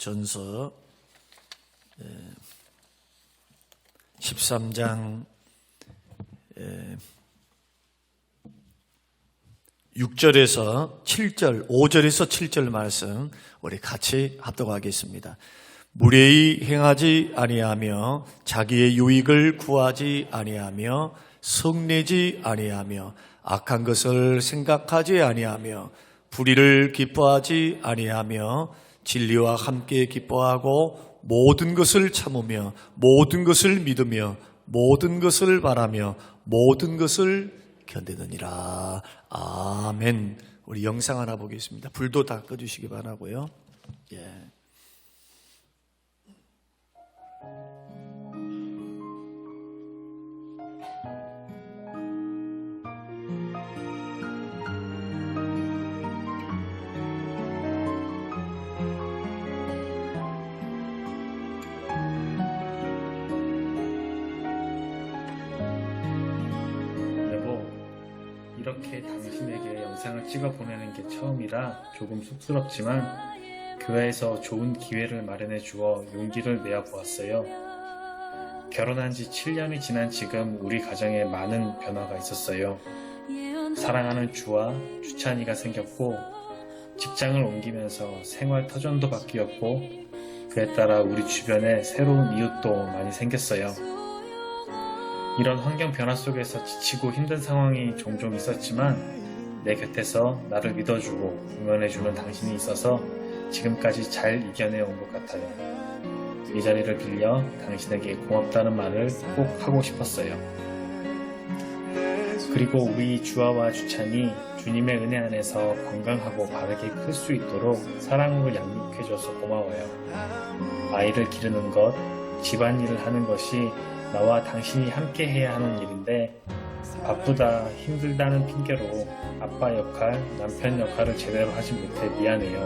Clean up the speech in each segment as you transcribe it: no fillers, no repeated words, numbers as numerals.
전서 13장 6절에서 7절, 5절에서 7절 말씀 우리 같이 합독하겠습니다. 무례히 행하지 아니하며 자기의 유익을 구하지 아니하며 성내지 아니하며 악한 것을 생각하지 아니하며 불의를 기뻐하지 아니하며 진리와 함께 기뻐하고 모든 것을 참으며 모든 것을 믿으며 모든 것을 바라며 모든 것을 견디느니라. 아멘. 우리 영상 하나 보겠습니다. 불도 다 꺼주시기 바라고요. 예. 이렇게 당신에게 영상을 찍어 보내는 게 처음이라 조금 쑥스럽지만 교회에서 좋은 기회를 마련해 주어 용기를 내어 보았어요. 결혼한 지 7년이 지난 지금 우리 가정에 많은 변화가 있었어요. 사랑하는 주와 주찬이가 생겼고 직장을 옮기면서 생활 터전도 바뀌었고 그에 따라 우리 주변에 새로운 이웃도 많이 생겼어요. 이런 환경 변화 속에서 지치고 힘든 상황이 종종 있었지만 내 곁에서 나를 믿어주고 응원해주는 당신이 있어서 지금까지 잘 이겨내온 것 같아요. 이 자리를 빌려 당신에게 고맙다는 말을 꼭 하고 싶었어요. 그리고 우리 주아와 주찬이 주님의 은혜 안에서 건강하고 바르게 클 수 있도록 사랑으로 양육해줘서 고마워요. 아이를 기르는 것, 집안일을 하는 것이 나와 당신이 함께 해야 하는 일인데 바쁘다, 힘들다는 핑계로 아빠 역할, 남편 역할을 제대로 하지 못해 미안해요.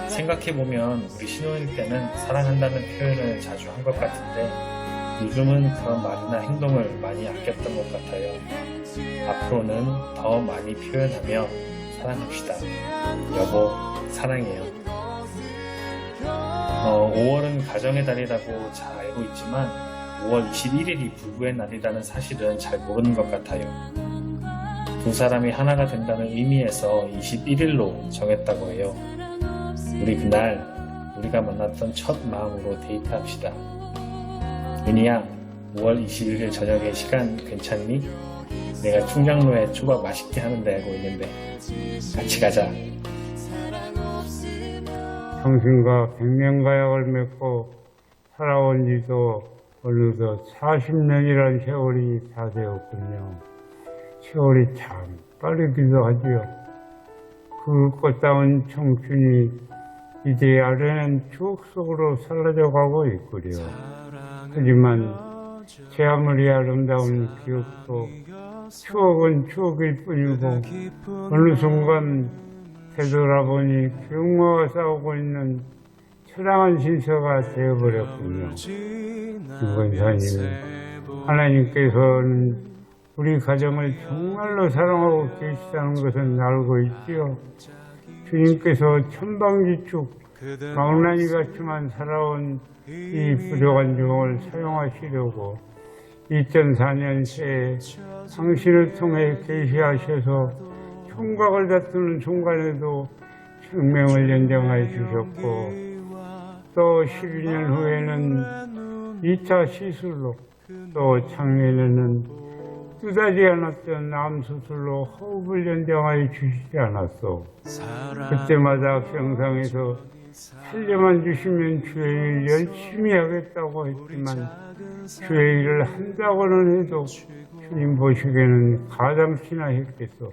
생각해보면 우리 신혼일 때는 사랑한다는 표현을 자주 한 것 같은데 요즘은 그런 말이나 행동을 많이 아꼈던 것 같아요. 앞으로는 더 많이 표현하며 사랑합시다. 여보, 사랑해요. 5월은 가정의 달이라고 잘 알고 있지만 5월 21일이 부부의 날이라는 사실은 잘 모르는 것 같아요. 두 사람이 하나가 된다는 의미에서 21일로 정했다고 해요. 우리 그날 우리가 만났던 첫 마음으로 데이트합시다. 은희야, 5월 21일 저녁에 시간 괜찮니? 내가 충장로에 초밥 맛있게 하는 데 알고 있는데 같이 가자. 당신과 백년가약을 맺고 살아온 지도 어느덧 40년이란 세월이 다 되었군요. 세월이 참 빠르기도 하지요. 그 꽃다운 청춘이 이제 아련한 추억 속으로 사라져가고 있구려. 하지만 제 아무리 아름다운 기억도 추억은 추억일 뿐이고 어느 순간 되돌아보니 기억과 싸우고 있는 처량한 신서가 되어버렸군요. 김권사님, 하나님께서는 우리 가정을 정말로 사랑하고 계시다는 것은 알고 있지요. 주님께서 천방지축 망나니 같지만 살아온 이 부족한 종을 사용하시려고 2004년 새해 당신을 통해 계시하셔서 총각을 다투는 순간에도 생명을 연장하여 주셨고 또 12년 후에는 2차 시술로 또 작년에는 뜻하지 않았던 암 수술로 호흡을 연장하여 주시지 않았소. 그때마다 경상에서 살려만 주시면 주의 일 열심히 하겠다고 했지만 주의 일을 한다고는 해도 주님 보시기에는 가담시나 했겠소.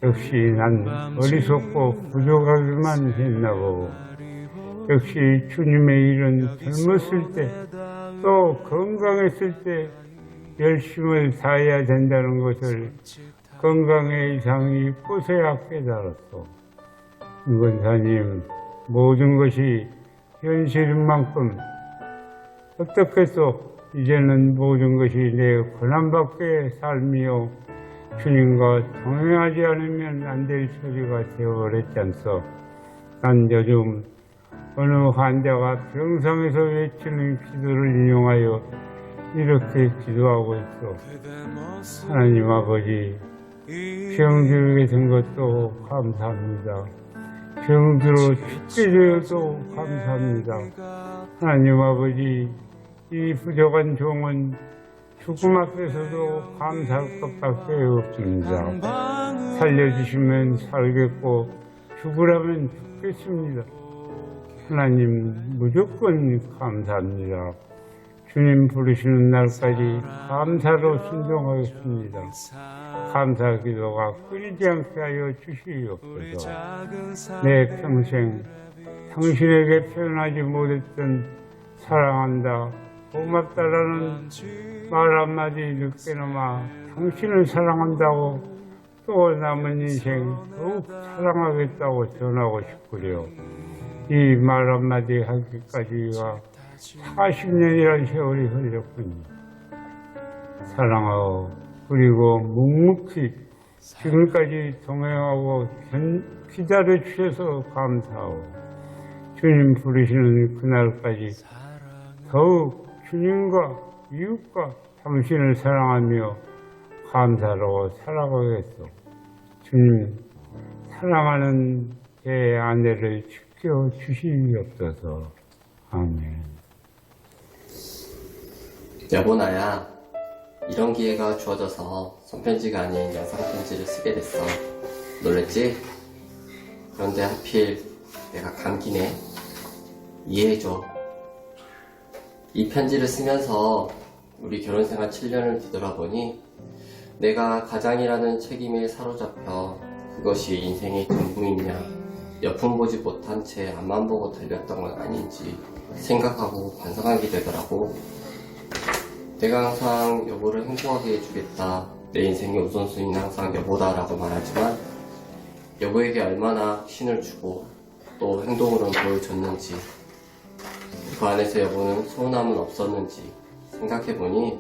역시 난 어리석고 부족하기만 했나 보고 역시 주님의 일은 젊었을 때 또 건강했을 때 열심을 다해야 된다는 것을 건강의 이상이 꽃에야 깨달았소. 김권사님, 모든 것이 현실인 만큼 어떻게 또 이제는 모든 것이 내 고난밖의 삶이요 주님과 동행하지 않으면 안 될 처지가 되어버렸지 않소. 난 요즘 어느 환자가 병상에서 외치는 기도를 인용하여 이렇게 기도하고 있어. 하나님 아버지, 병들게 된 것도 감사합니다. 병들어 죽게 되어도 감사합니다. 하나님 아버지, 이 부족한 종은 죽음 앞에서도 감사할 것밖에 없습니다. 살려주시면 살겠고 죽으라면 죽겠습니다. 하나님 무조건 감사합니다. 주님 부르시는 날까지 감사로 순종하겠습니다. 감사 기도가 끊이지 않게 하여 주시옵소서. 내 평생 당신에게 표현하지 못했던 사랑한다, 고맙다라는 말 한마디 늦게나마 당신을 사랑한다고 또 남은 인생 더욱 사랑하겠다고 전하고 싶으려. 이 말 한마디 하기까지가 40년이라는 세월이 흘렸군요. 사랑하고 그리고 묵묵히 지금까지 동행하고 기다려 주셔서 감사하고 주님 부르시는 그날까지 더욱 주님과 이웃과 당신을 사랑하며 감사로 살아가겠소. 주님, 사랑하는 제 아내를 지켜주시옵소서. 아멘. 여보나야, 이런 기회가 주어져서 손편지가 아닌 영상편지를 쓰게 됐어. 놀랬지? 그런데 하필 내가 감기네. 이해해줘. 이 편지를 쓰면서 우리 결혼생활 7년을 뒤돌아보니 내가 가장이라는 책임에 사로잡혀 그것이 인생의 전부이냐, 옆은 보지 못한 채 앞만 보고 달렸던 건 아닌지 생각하고 반성하게 되더라고. 내가 항상 여보를 행복하게 해주겠다, 내 인생의 우선순위는 항상 여보다라고 말하지만 여보에게 얼마나 신을 주고 또 행동으로 보여줬는지, 그 안에서 여보는 서운함은 없었는지 생각해보니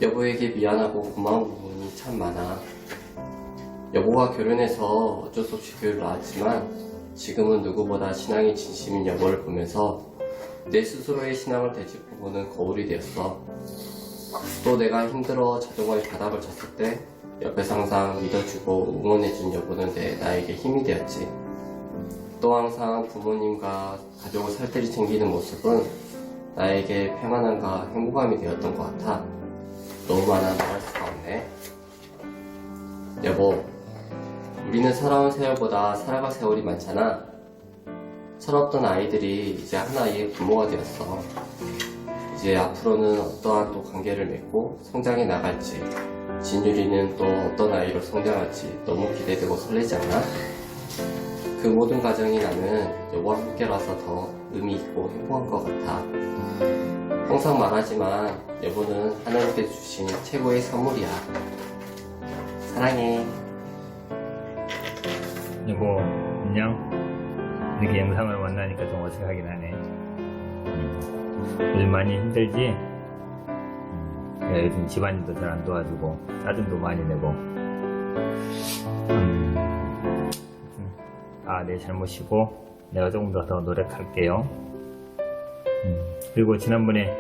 여보에게 미안하고 고마운 부분이 참 많아. 여보와 결혼해서 어쩔 수 없이 교회를 나왔지만 지금은 누구보다 신앙이 진심인 여보를 보면서 내 스스로의 신앙을 되짚어보는 거울이 되었어. 또 내가 힘들어 자존감이 바닥을 쳤을 때 옆에서 항상 믿어주고 응원해준 여보는 나에게 힘이 되었지. 또 항상 부모님과 가족을 살뜰히 챙기는 모습은 나에게 평안함과 행복함이 되었던 것 같아. 너무 많아 말할 수가 없네. 여보, 우리는 살아온 세월보다 살아갈 세월이 많잖아. 철없던 아이들이 이제 하나의 부모가 되었어. 이제 앞으로는 어떠한 또 관계를 맺고 성장해 나갈지, 진율이는 또 어떤 아이로 성장할지 너무 기대되고 설레지 않아? 그 모든 과정이 나는 여보와 함께라서 더 의미 있고 행복한 것 같아. 항상 말하지만 여보는 하나님께 주신 최고의 선물이야. 사랑해. 여보, 안녕? 이렇게 영상으로 만나니까 좀 어색하긴 하네. 요즘 많이 힘들지? 내가 요즘 집안일도 잘 안 도와주고 짜증도 많이 내고 내 잘못이고 내가 조금 더 노력할게요. 그리고 지난번에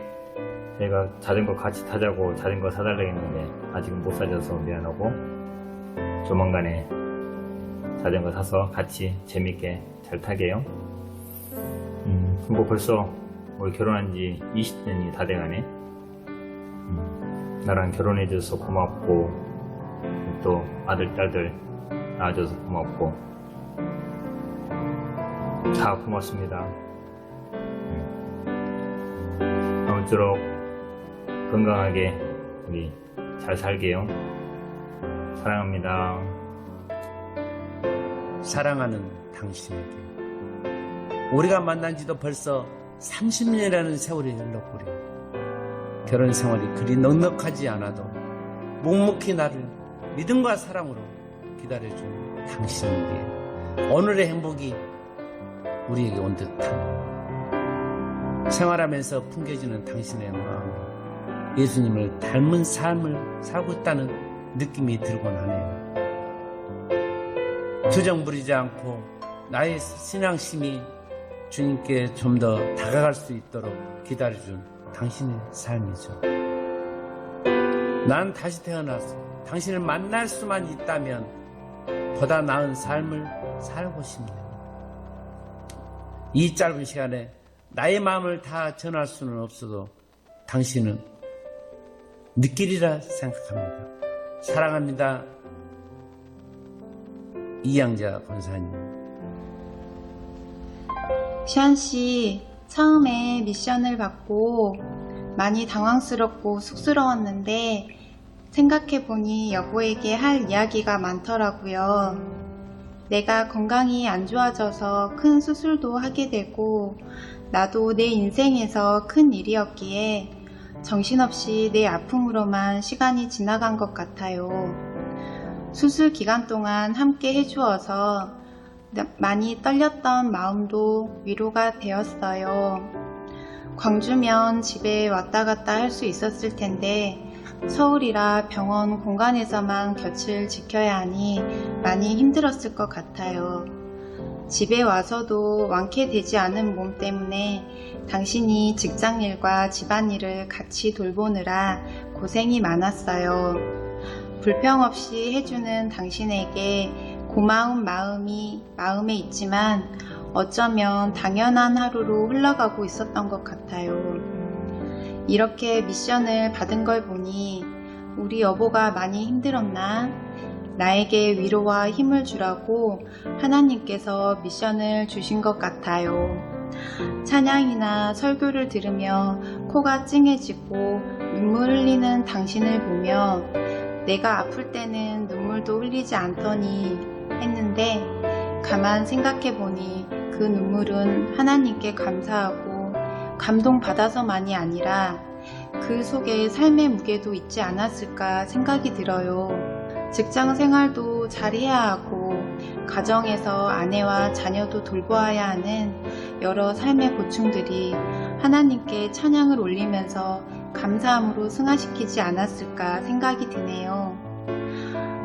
내가 자전거 같이 타자고 자전거 사달라고 했는데 아직은 못 사줘서 미안하고 조만간에 자전거 사서 같이 재밌게 잘 타게요. 뭐 벌써 우리 결혼한 지 20년이 다 돼가네. 나랑 결혼해줘서 고맙고 또 아들 딸들 낳아줘서 고맙고 다 고맙습니다. 아무쪼록 건강하게 우리 잘 살게요. 사랑합니다. 사랑하는 당신에게 우리가 만난 지도 벌써 30년이라는 세월이 흘렀구려. 결혼 생활이 그리 넉넉하지 않아도 묵묵히 나를 믿음과 사랑으로 기다려준 당신에게 오늘의 행복이 우리에게 온 듯한, 생활하면서 풍겨지는 당신의 마음으로 예수님을 닮은 삶을 살고 있다는 느낌이 들곤 하네요. 주정 부리지 않고 나의 신앙심이 주님께 좀 더 다가갈 수 있도록 기다려준 당신의 삶이죠. 난 다시 태어나서 당신을 만날 수만 있다면 보다 나은 삶을 살고 싶네요. 이 짧은 시간에 나의 마음을 다 전할 수는 없어도 당신은 느끼리라 생각합니다. 사랑합니다. 이양자 권사님. 시안 씨, 처음에 미션을 받고 많이 당황스럽고 쑥스러웠는데 생각해보니 여보에게 할 이야기가 많더라고요. 내가 건강이 안 좋아져서 큰 수술도 하게 되고 나도 내 인생에서 큰 일이었기에 정신없이 내 아픔으로만 시간이 지나간 것 같아요. 수술 기간 동안 함께 해주어서 많이 떨렸던 마음도 위로가 되었어요. 광주면 집에 왔다 갔다 할 수 있었을 텐데 서울이라 병원 공간에서만 곁을 지켜야 하니 많이 힘들었을 것 같아요. 집에 와서도 완쾌되지 않은 몸 때문에 당신이 직장일과 집안일을 같이 돌보느라 고생이 많았어요. 불평 없이 해주는 당신에게 고마운 마음이 마음에 있지만 어쩌면 당연한 하루로 흘러가고 있었던 것 같아요. 이렇게 미션을 받은 걸 보니 우리 여보가 많이 힘들었나? 나에게 위로와 힘을 주라고 하나님께서 미션을 주신 것 같아요. 찬양이나 설교를 들으며 코가 찡해지고 눈물 흘리는 당신을 보며 내가 아플 때는 눈물도 흘리지 않더니 했는데 가만 생각해보니 그 눈물은 하나님께 감사하고 감동받아서만이 아니라 그 속에 삶의 무게도 있지 않았을까 생각이 들어요. 직장 생활도 잘 해야 하고 가정에서 아내와 자녀도 돌보아야 하는 여러 삶의 고충들이 하나님께 찬양을 올리면서 감사함으로 승화시키지 않았을까 생각이 드네요.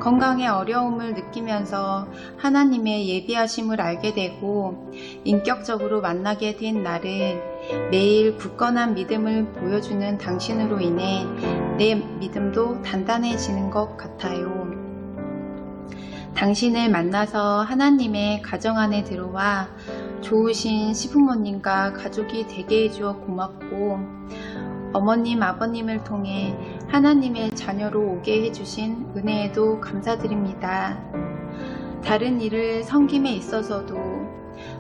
건강의 어려움을 느끼면서 하나님의 예비하심을 알게 되고 인격적으로 만나게 된 나를 매일 굳건한 믿음을 보여주는 당신으로 인해 내 믿음도 단단해지는 것 같아요. 당신을 만나서 하나님의 가정 안에 들어와 좋으신 시부모님과 가족이 되게 해주어 고맙고 어머님, 아버님을 통해 하나님의 자녀로 오게 해주신 은혜에도 감사드립니다. 다른 일을 섬김에 있어서도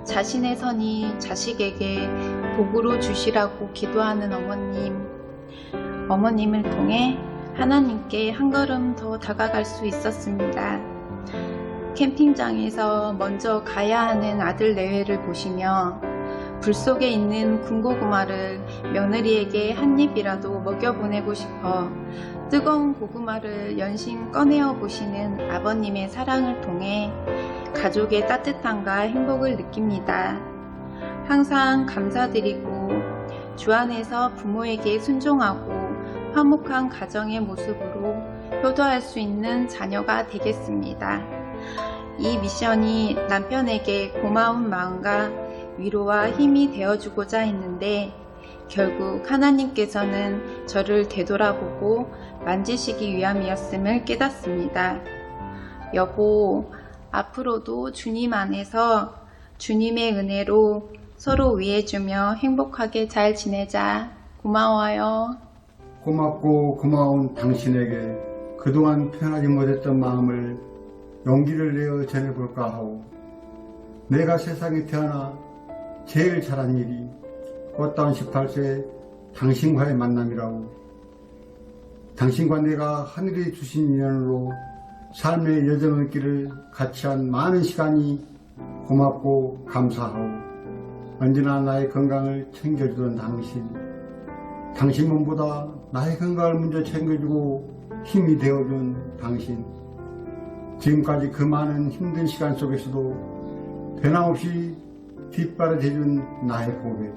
자신의 선이 자식에게 복으로 주시라고 기도하는 어머님을 통해 하나님께 한 걸음 더 다가갈 수 있었습니다. 캠핑장에서 먼저 가야 하는 아들 내외를 보시며 불 속에 있는 군고구마를 며느리에게 한 입이라도 먹여보내고 싶어 뜨거운 고구마를 연신 꺼내어 보시는 아버님의 사랑을 통해 가족의 따뜻함과 행복을 느낍니다. 항상 감사드리고 주 안에서 부모에게 순종하고 화목한 가정의 모습으로 효도할 수 있는 자녀가 되겠습니다. 이 미션이 남편에게 고마운 마음과 위로와 힘이 되어주고자 했는데 결국 하나님께서는 저를 되돌아보고 만지시기 위함이었음을 깨닫습니다. 여보, 앞으로도 주님 안에서 주님의 은혜로 서로 위해주며 행복하게 잘 지내자. 고마워요. 고맙고 고마운 당신에게 그동안 표현하지 못했던 마음을 용기를 내어 전해볼까 하오. 내가 세상에 태어나 제일 잘한 일이 꽃다운 18세 당신과의 만남이라고. 당신과 내가 하늘이 주신 인연으로 삶의 여정의 길을 같이 한 많은 시간이 고맙고 감사하오. 언제나 나의 건강을 챙겨주던 당신 몸보다 나의 건강을 먼저 챙겨주고 힘이 되어준 당신. 지금까지 그 많은 힘든 시간 속에서도 변함없이 뒷발을 대준 나의 고백.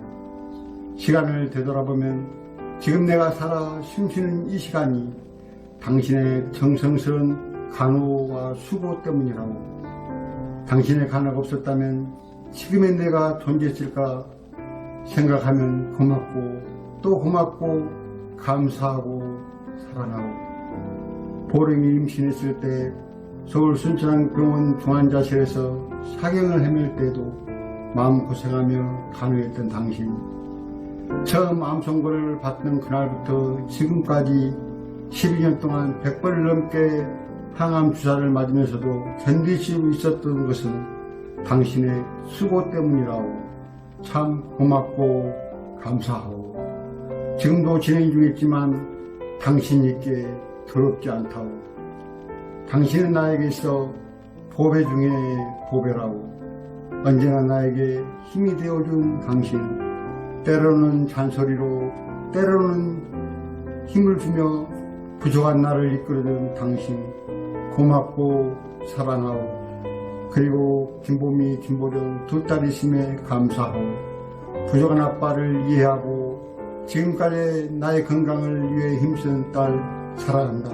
시간을 되돌아보면 지금 내가 살아 숨쉬는 이 시간이 당신의 정성스러운 간호와 수고 때문이라고. 당신의 간호가 없었다면 지금의 내가 존재했을까 생각하면 고맙고 또 고맙고 감사하고 사랑하고 보령이 임신했을 때 서울 순천향병원 중환자실에서 사경을 헤맬 때도 마음고생하며 간호했던 당신, 처음 암 선고를 받는 그날부터 지금까지 12년 동안 100번을 넘게 항암 주사를 맞으면서도 견디시고 있었던 것은 당신의 수고 때문이라고 참 고맙고 감사하고, 지금도 진행 중이지만 당신 있기에 더럽지 않다고, 당신은 나에게 있어 보배 중에 보배라고, 언제나 나에게 힘이 되어준 당신, 때로는 잔소리로 때로는 힘을 주며 부족한 나를 이끌어준 당신, 고맙고 사랑하고, 그리고 김보미, 김보령 두 딸이심에 감사하고, 부족한 아빠를 이해하고 지금까지 나의 건강을 위해 힘쓴 딸 사랑한다.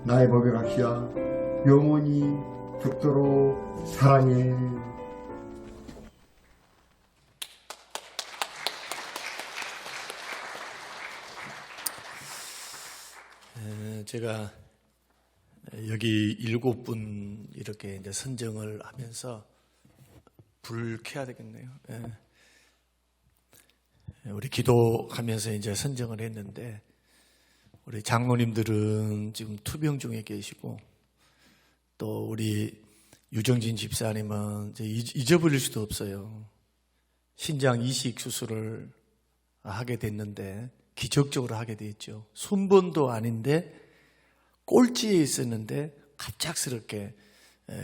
나의 법의각시야 영원히 죽도록 사랑해. 제가 여기 7분 이렇게 이제 선정을 하면서 불을 켜야 되겠네요. 우리 기도하면서 이제 선정을 했는데, 우리 장로님들은 지금 투병 중에 계시고, 또 우리 유정진 집사님은 이제 잊어버릴 수도 없어요. 신장 이식 수술을 하게 됐는데 기적적으로 하게 됐죠. 순번도 아닌데 꼴찌에 있었는데 갑작스럽게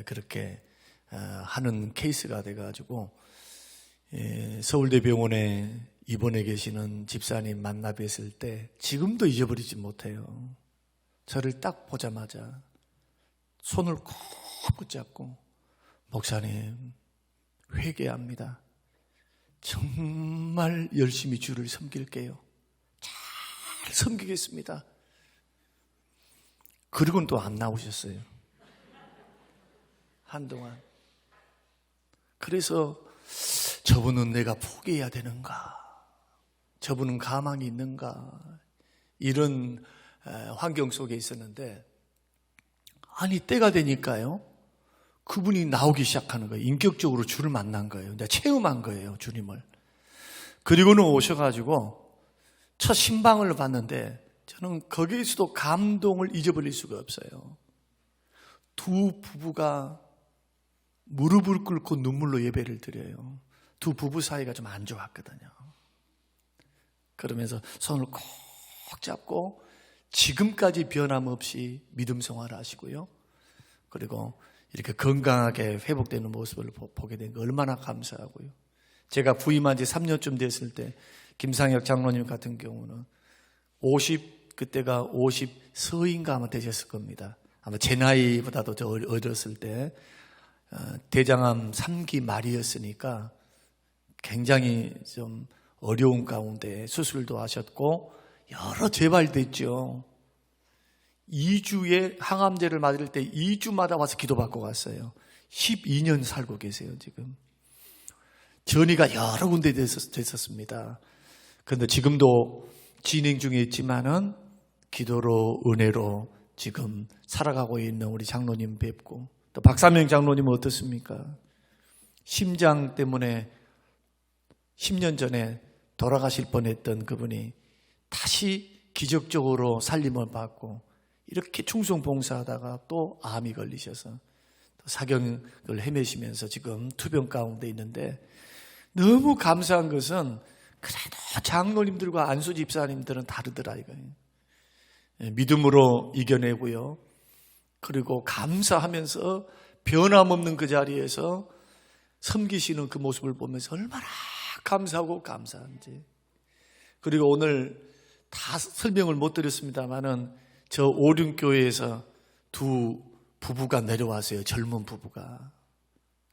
그렇게 하는 케이스가 돼가지고, 서울대병원에 입원해 계시는 집사님 만나 뵀을 때 지금도 잊어버리지 못해요. 저를 딱 보자마자 손을 꼭 붙잡고, 목사님 회개합니다. 정말 열심히 주를 섬길게요. 잘 섬기겠습니다. 그리고는 또 안 나오셨어요. 한동안. 그래서 저분은 내가 포기해야 되는가? 저분은 가망이 있는가? 이런 환경 속에 있었는데, 아니 때가 되니까요, 그분이 나오기 시작하는 거예요. 인격적으로 주를 만난 거예요. 내가 체험한 거예요, 주님을. 그리고는 오셔가지고 첫 신방을 봤는데 저는 거기에서도 감동을 잊어버릴 수가 없어요. 두 부부가 무릎을 꿇고 눈물로 예배를 드려요. 두 부부 사이가 좀 안 좋았거든요. 그러면서 손을 꼭 잡고 지금까지 변함없이 믿음 생활을 하시고요. 그리고 이렇게 건강하게 회복되는 모습을 보게 된 거 얼마나 감사하고요. 제가 부임한 지 3년쯤 됐을 때 김상혁 장로님 같은 경우는 그때가 50서인가 아마 되셨을 겁니다. 아마 제 나이보다도 더 어렸을 때 대장암 3기 말이었으니까 굉장히 좀 어려운 가운데 수술도 하셨고 여러 재발도 있죠. 2주에 항암제를 맞을 때 2주마다 와서 기도받고 갔어요. 12년 살고 계세요, 지금. 전이가 여러 군데 됐었습니다. 그런데 지금도 진행 중에 있지만은 기도로, 은혜로 지금 살아가고 있는 우리 장로님 뵙고, 또 박사명 장로님은 어떻습니까? 심장 때문에 10년 전에 돌아가실 뻔했던 그분이 다시 기적적으로 살림을 받고 이렇게 충성 봉사하다가 또 암이 걸리셔서 또 사경을 헤매시면서 지금 투병 가운데 있는데, 너무 감사한 것은 그래도 장로님들과 안수 집사님들은 다르더라 이거예요. 믿음으로 이겨내고요. 그리고 감사하면서 변함없는 그 자리에서 섬기시는 그 모습을 보면서 얼마나 감사하고 감사한지. 그리고 오늘 다 설명을 못 드렸습니다만은 저 오륜교회에서 두 부부가 내려왔어요. 젊은 부부가.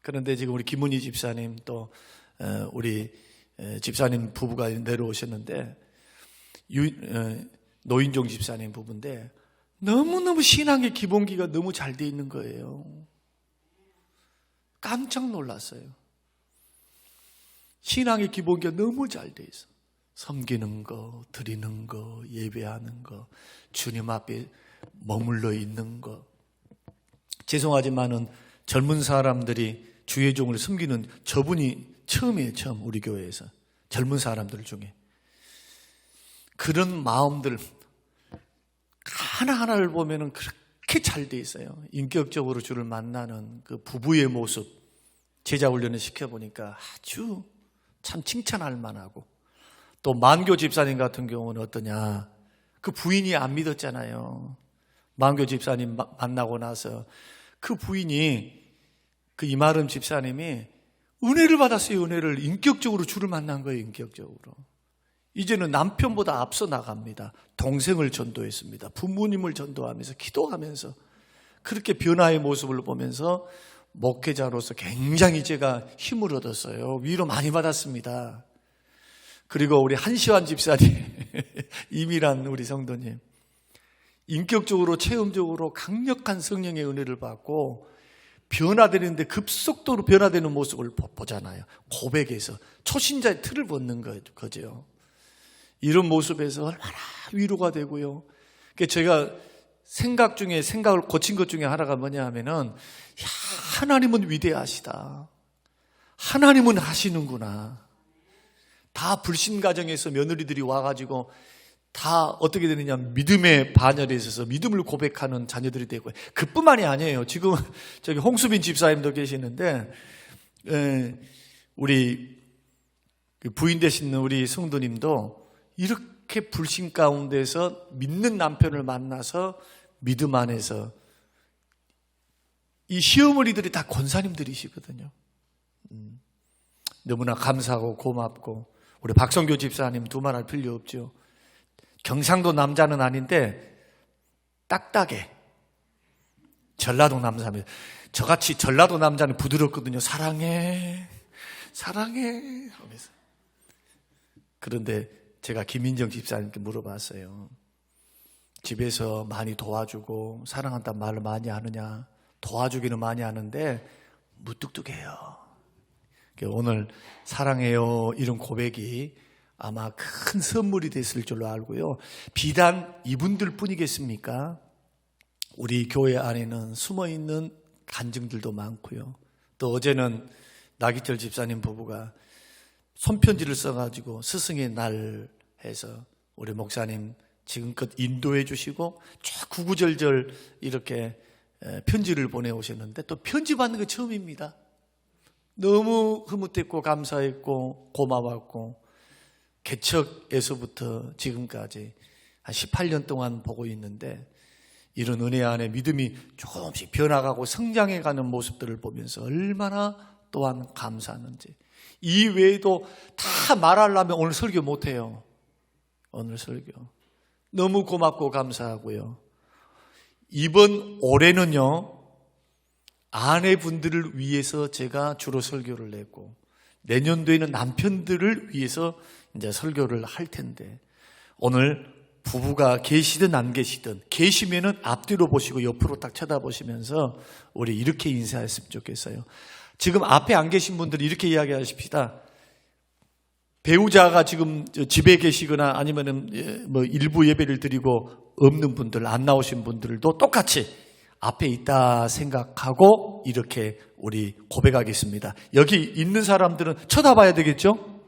그런데 지금 우리 김은희 집사님 또 우리 집사님 부부가 내려오셨는데, 노인종 집사님 부부인데 너무너무 신앙의 기본기가 너무 잘 돼 있는 거예요. 깜짝 놀랐어요. 신앙의 기본기가 너무 잘 돼 있어. 섬기는 거, 드리는 거, 예배하는 거, 주님 앞에 머물러 있는 거. 죄송하지만은 젊은 사람들이 주의 종을 섬기는 저분이 처음이에요, 처음 우리 교회에서. 젊은 사람들 중에. 그런 마음들 하나하나를 보면은 그렇게 잘 돼 있어요. 인격적으로 주를 만나는 그 부부의 모습, 제자 훈련을 시켜보니까 아주 참 칭찬할 만하고, 또 만교 집사님 같은 경우는 어떠냐, 그 부인이 안 믿었잖아요. 만교 집사님 만나고 나서 그 부인이, 그 이마름 집사님이 은혜를 받았어요. 은혜를. 인격적으로 주를 만난 거예요. 인격적으로. 이제는 남편보다 앞서 나갑니다. 동생을 전도했습니다. 부모님을 전도하면서 기도하면서 그렇게 변화의 모습을 보면서 목회자로서 굉장히 제가 힘을 얻었어요. 위로 많이 받았습니다. 그리고 우리 한시환 집사님, 이미란 우리 성도님, 인격적으로 체험적으로 강력한 성령의 은혜를 받고 변화되는데 급속도로 변화되는 모습을 보잖아요. 고백에서 초신자의 틀을 벗는 거죠. 이런 모습에서 얼마나 위로가 되고요. 제가 생각을 고친 것 중에 하나가 뭐냐 하면은, 야, 하나님은 위대하시다. 하나님은 하시는구나. 다 불신 가정에서 며느리들이 와가지고 다 어떻게 되느냐, 믿음의 반열에 있어서 믿음을 고백하는 자녀들이 되고, 그뿐만이 아니에요. 지금 저기 홍수빈 집사님도 계시는데, 우리 부인 되신 우리 성도님도 이렇게 불신 가운데서 믿는 남편을 만나서 믿음 안에서, 이 시어머니들이 다 권사님들이시거든요. 너무나 감사하고 고맙고, 우리 박성교 집사님 두말할 필요 없죠. 경상도 남자는 아닌데 딱딱해. 전라도 남자입니다. 저같이 전라도 남자는 부드럽거든요. 사랑해 하면서. 그런데 제가 김인정 집사님께 물어봤어요. 집에서 많이 도와주고 사랑한다는 말을 많이 하느냐. 도와주기는 많이 하는데 무뚝뚝해요. 오늘 사랑해요 이런 고백이 아마 큰 선물이 됐을 줄로 알고요. 비단 이분들 뿐이겠습니까? 우리 교회 안에는 숨어있는 간증들도 많고요. 또 어제는 나기철 집사님 부부가 손편지를 써가지고 스승의 날 해서 우리 목사님 지금껏 인도해 주시고 쭉 구구절절 이렇게 편지를 보내오셨는데, 또 편지 받는 게 처음입니다. 너무 흐뭇했고 감사했고 고마웠고, 개척에서부터 지금까지 한 18년 동안 보고 있는데, 이런 은혜 안에 믿음이 조금씩 변화가고 성장해가는 모습들을 보면서 얼마나 또한 감사하는지. 이 외에도 다 말하려면 오늘 설교 못해요. 오늘 설교 너무 고맙고 감사하고요. 이번 올해는요, 아내분들을 위해서 제가 주로 설교를 냈고, 내년도에는 남편들을 위해서 이제 설교를 할 텐데, 오늘 부부가 계시든 안 계시든, 계시면은 앞뒤로 보시고 옆으로 딱 쳐다보시면서 우리 이렇게 인사했으면 좋겠어요. 지금 앞에 안 계신 분들이 이렇게 이야기하십시다. 배우자가 지금 집에 계시거나 아니면은 뭐 일부 예배를 드리고 없는 분들, 안 나오신 분들도 똑같이 앞에 있다 생각하고 이렇게 우리 고백하겠습니다. 여기 있는 사람들은 쳐다봐야 되겠죠?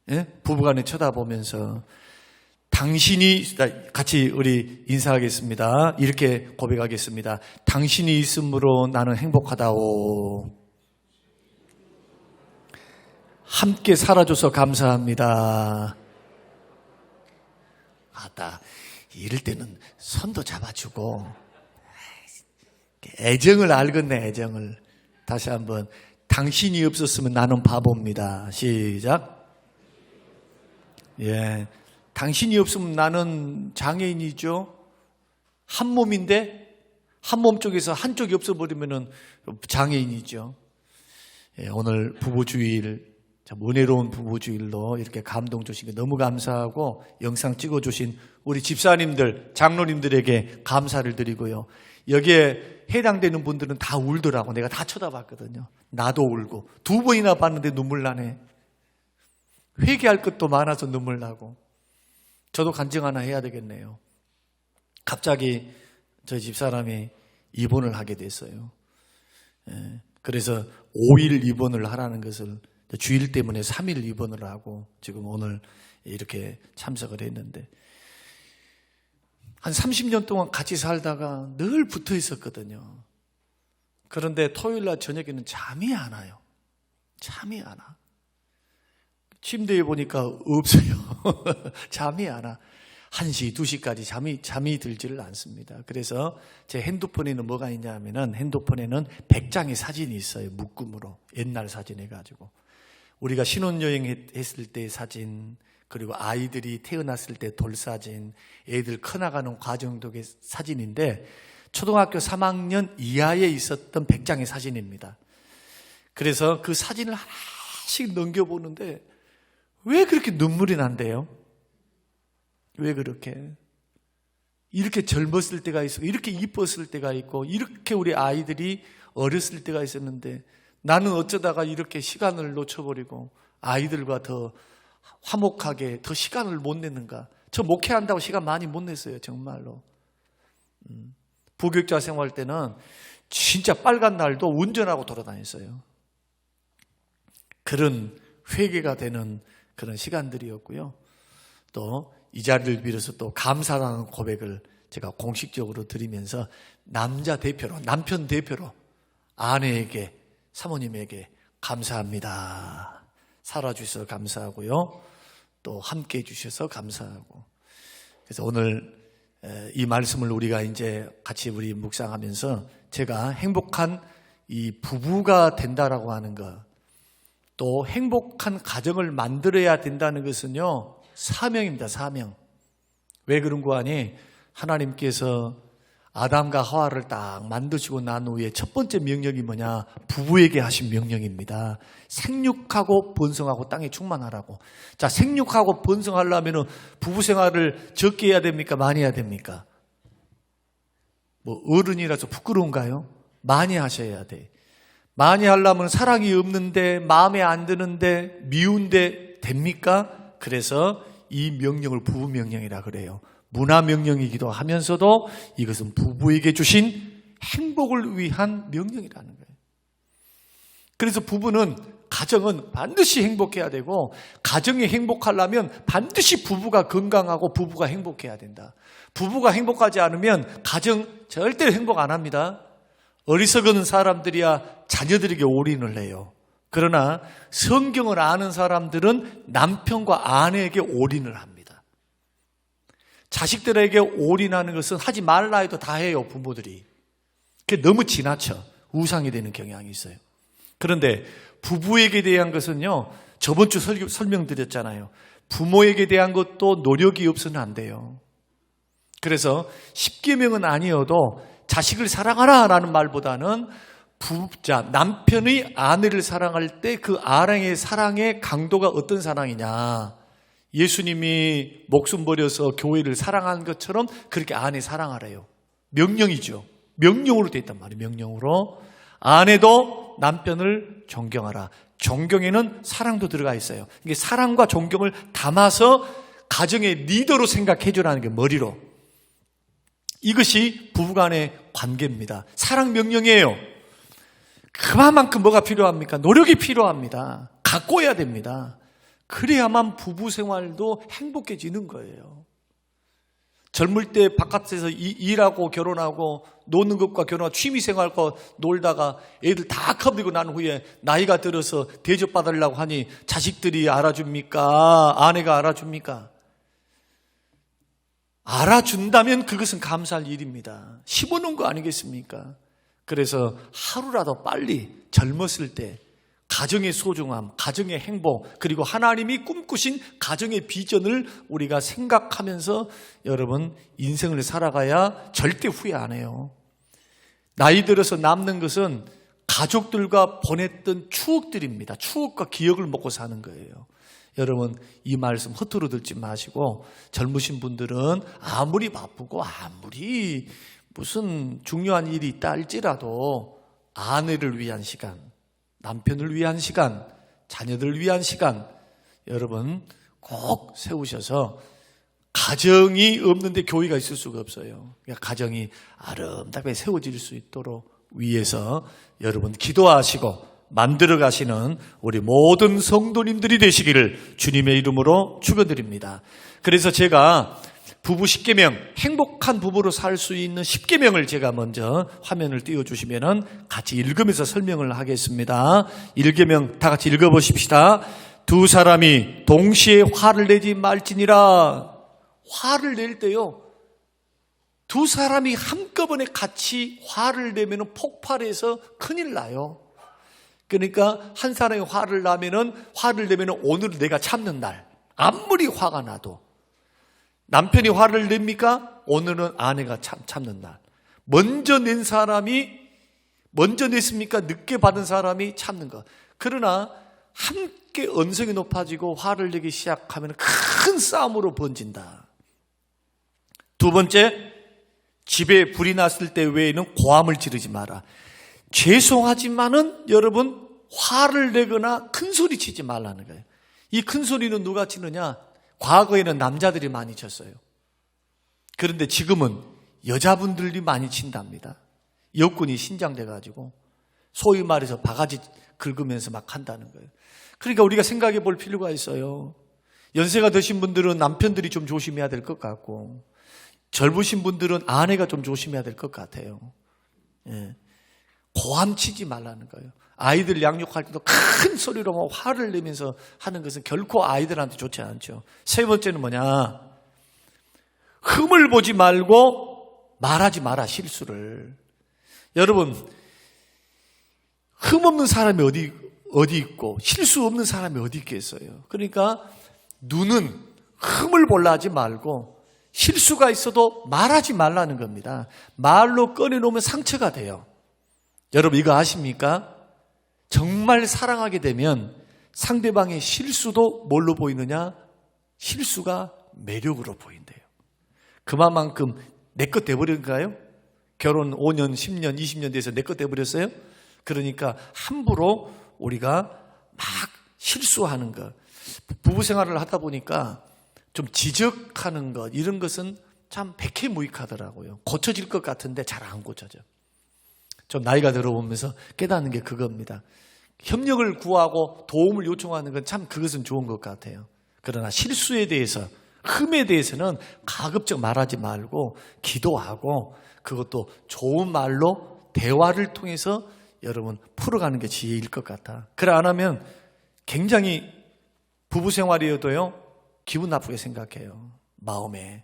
예? 부부간에 쳐다보면서 당신이, 같이 우리 인사하겠습니다. 이렇게 고백하겠습니다. 당신이 있음으로 나는 행복하다오. 함께 살아줘서 감사합니다. 아따, 이럴 때는 손도 잡아주고 애정을 알겠네, 애정을. 다시 한번. 당신이 없었으면 나는 바보입니다. 시작. 예, 당신이 없으면 나는 장애인이죠. 한 몸인데 한 몸 쪽에서 한쪽이 없어버리면 장애인이죠. 예, 오늘 부부주일, 참 은혜로운 부부주일로 이렇게 감동 주신 게 너무 감사하고, 영상 찍어주신 우리 집사님들, 장로님들에게 감사를 드리고요. 여기에 해당되는 분들은 다 울더라고. 내가 다 쳐다봤거든요. 나도 울고 2번이나 봤는데 눈물 나네. 회개할 것도 많아서 눈물 나고. 저도 간증 하나 해야 되겠네요. 갑자기 저희 집사람이 입원을 하게 됐어요. 그래서 5일 입원을 하라는 것을 주일 때문에 3일 입원을 하고 지금 오늘 이렇게 참석을 했는데, 한 30년 동안 같이 살다가 늘 붙어 있었거든요. 그런데 토요일 날 저녁에는 잠이 안 와요. 잠이 안 와. 침대에 보니까 없어요. 잠이 안 와. 1시, 2시까지 잠이 들지를 않습니다. 그래서 제 핸드폰에는 뭐가 있냐 하면은, 핸드폰에는 100장의 사진이 있어요. 묶음으로. 옛날 사진 해가지고. 우리가 신혼여행 했을 때 사진, 그리고 아이들이 태어났을 때 돌사진, 애들 커나가는 과정도의 사진인데, 초등학교 3학년 이하에 있었던 100장의 사진입니다. 그래서 그 사진을 하나씩 넘겨보는데 왜 그렇게 눈물이 난대요? 왜 그렇게? 이렇게 젊었을 때가 있고, 이렇게 이뻤을 때가 있고, 이렇게 우리 아이들이 어렸을 때가 있었는데 나는 어쩌다가 이렇게 시간을 놓쳐버리고 아이들과 더 화목하게 더 시간을 못 냈는가? 저 목회한다고 시간 많이 못 냈어요, 정말로. 부교육자 생활 때는 진짜 빨간 날도 운전하고 돌아다녔어요. 그런 회개가 되는 그런 시간들이었고요. 또 이 자리를 빌어서 또 감사하는 고백을 제가 공식적으로 드리면서 남자 대표로, 남편 대표로 아내에게, 사모님에게 감사합니다. 살아주셔서 감사하고요. 또 함께 해주셔서 감사하고. 그래서 오늘 이 말씀을 우리가 이제 같이 우리 묵상하면서 제가 행복한 이 부부가 된다라고 하는 것, 또 행복한 가정을 만들어야 된다는 것은요, 사명입니다. 사명. 왜 그런 거 아니? 하나님께서 아담과 하와를 딱 만드시고 난 후에 첫 번째 명령이 뭐냐? 부부에게 하신 명령입니다. 생육하고 번성하고 땅에 충만하라고. 자, 생육하고 번성하려면 부부 생활을 적게 해야 됩니까? 많이 해야 됩니까? 뭐 어른이라서 부끄러운가요? 많이 하셔야 돼. 많이 하려면 사랑이 없는데, 마음에 안 드는데, 미운데 됩니까? 그래서 이 명령을 부부 명령이라 그래요. 문화 명령이기도 하면서도 이것은 부부에게 주신 행복을 위한 명령이라는 거예요. 그래서 부부는, 가정은 반드시 행복해야 되고, 가정이 행복하려면 반드시 부부가 건강하고 부부가 행복해야 된다. 부부가 행복하지 않으면 가정 절대로 행복 안 합니다. 어리석은 사람들이야 자녀들에게 올인을 해요. 그러나 성경을 아는 사람들은 남편과 아내에게 올인을 합니다. 자식들에게 올인하는 것은 하지 말라 해도 다 해요, 부모들이. 그게 너무 지나쳐 우상이 되는 경향이 있어요. 그런데 부부에게 대한 것은요, 저번 주 설명드렸잖아요. 부모에게 대한 것도 노력이 없어서는 안 돼요. 그래서 10계명은 아니어도 자식을 사랑하라 라는 말보다는 남편의 아내를 사랑할 때 그 아내의 사랑의 강도가 어떤 사랑이냐. 예수님이 목숨 버려서 교회를 사랑한 것처럼 그렇게 아내 사랑하래요. 명령이죠. 명령으로 되어 있단 말이에요. 명령으로. 아내도 남편을 존경하라. 존경에는 사랑도 들어가 있어요. 이게 사랑과 존경을 담아서 가정의 리더로 생각해 주라는 게 머리로. 이것이 부부간의 관계입니다. 사랑 명령이에요. 그만큼 뭐가 필요합니까? 노력이 필요합니다. 갖고 해야 됩니다. 그래야만 부부 생활도 행복해지는 거예요. 젊을 때 바깥에서 일하고 결혼하고 노는 것과 결혼하고 취미생활과 놀다가 애들 다 커버리고 난 후에 나이가 들어서 대접받으려고 하니 자식들이 알아줍니까? 아내가 알아줍니까? 알아준다면 그것은 감사할 일입니다. 씹어놓은 거 아니겠습니까? 그래서 하루라도 빨리 젊었을 때 가정의 소중함, 가정의 행복, 그리고 하나님이 꿈꾸신 가정의 비전을 우리가 생각하면서 여러분 인생을 살아가야 절대 후회 안 해요. 나이 들어서 남는 것은 가족들과 보냈던 추억들입니다. 추억과 기억을 먹고 사는 거예요. 여러분 이 말씀 허투루 듣지 마시고 젊으신 분들은 아무리 바쁘고 아무리 무슨 중요한 일이 있다 할지라도 아내를 위한 시간, 남편을 위한 시간, 자녀들을 위한 시간, 여러분 꼭 세우셔서 가정이 없는데 교회가 있을 수가 없어요. 그러니까 가정이 아름답게 세워질 수 있도록 위해서 여러분 기도하시고 만들어 가시는 우리 모든 성도님들이 되시기를 주님의 이름으로 축원드립니다. 그래서 제가 부부 10계명, 행복한 부부로 살 수 있는 10계명을 제가 먼저 화면을 띄워주시면 같이 읽으면서 설명을 하겠습니다. 1계명 다 같이 읽어보십시다. 두 사람이 동시에 화를 내지 말지니라. 화를 낼 때요, 두 사람이 한꺼번에 같이 화를 내면 폭발해서 큰일 나요. 그러니까 한 사람이 화를 내면 오늘은 내가 참는 날. 아무리 화가 나도. 남편이 화를 냅니까? 오늘은 아내가 참는 날. 먼저 냈습니까? 늦게 받은 사람이 참는 것. 그러나 함께 언성이 높아지고 화를 내기 시작하면 큰 싸움으로 번진다. 두 번째, 집에 불이 났을 때 외에는 고함을 지르지 마라. 죄송하지만은 여러분 화를 내거나 큰 소리 치지 말라는 거예요. 이 큰 소리는 누가 치느냐? 과거에는 남자들이 많이 쳤어요. 그런데 지금은 여자분들이 많이 친답니다. 여군이 신장돼가지고 소위 말해서 바가지 긁으면서 막 한다는 거예요. 그러니까 우리가 생각해 볼 필요가 있어요. 연세가 드신 분들은 남편들이 좀 조심해야 될 것 같고, 젊으신 분들은 아내가 좀 조심해야 될 것 같아요. 예. 고함 치지 말라는 거예요. 아이들 양육할 때도 큰 소리로 막 화를 내면서 하는 것은 결코 아이들한테 좋지 않죠. 세 번째는 뭐냐? 흠을 보지 말고 말하지 마라, 실수를. 여러분, 흠 없는 사람이 어디 있고 실수 없는 사람이 어디 있겠어요. 그러니까 눈은 흠을 보려 하지 말고 실수가 있어도 말하지 말라는 겁니다. 말로 꺼내놓으면 상처가 돼요. 여러분 이거 아십니까? 정말 사랑하게 되면 상대방의 실수도 뭘로 보이느냐? 실수가 매력으로 보인대요. 그만큼 내 것 돼버린가요? 결혼 5년, 10년, 20년 돼서 내 것 돼버렸어요? 그러니까 함부로 우리가 막 실수하는 것, 부부 생활을 하다 보니까 좀 지적하는 것, 이런 것은 참 백해무익하더라고요. 고쳐질 것 같은데 잘 안 고쳐져. 좀 나이가 들어보면서 깨닫는 게 그겁니다. 협력을 구하고 도움을 요청하는 건 참 그것은 좋은 것 같아요. 그러나 실수에 대해서, 흠에 대해서는 가급적 말하지 말고 기도하고 그것도 좋은 말로 대화를 통해서 여러분 풀어가는 게 지혜일 것 같아. 그래 안 하면 굉장히 부부 생활이어도요 기분 나쁘게 생각해요. 마음에.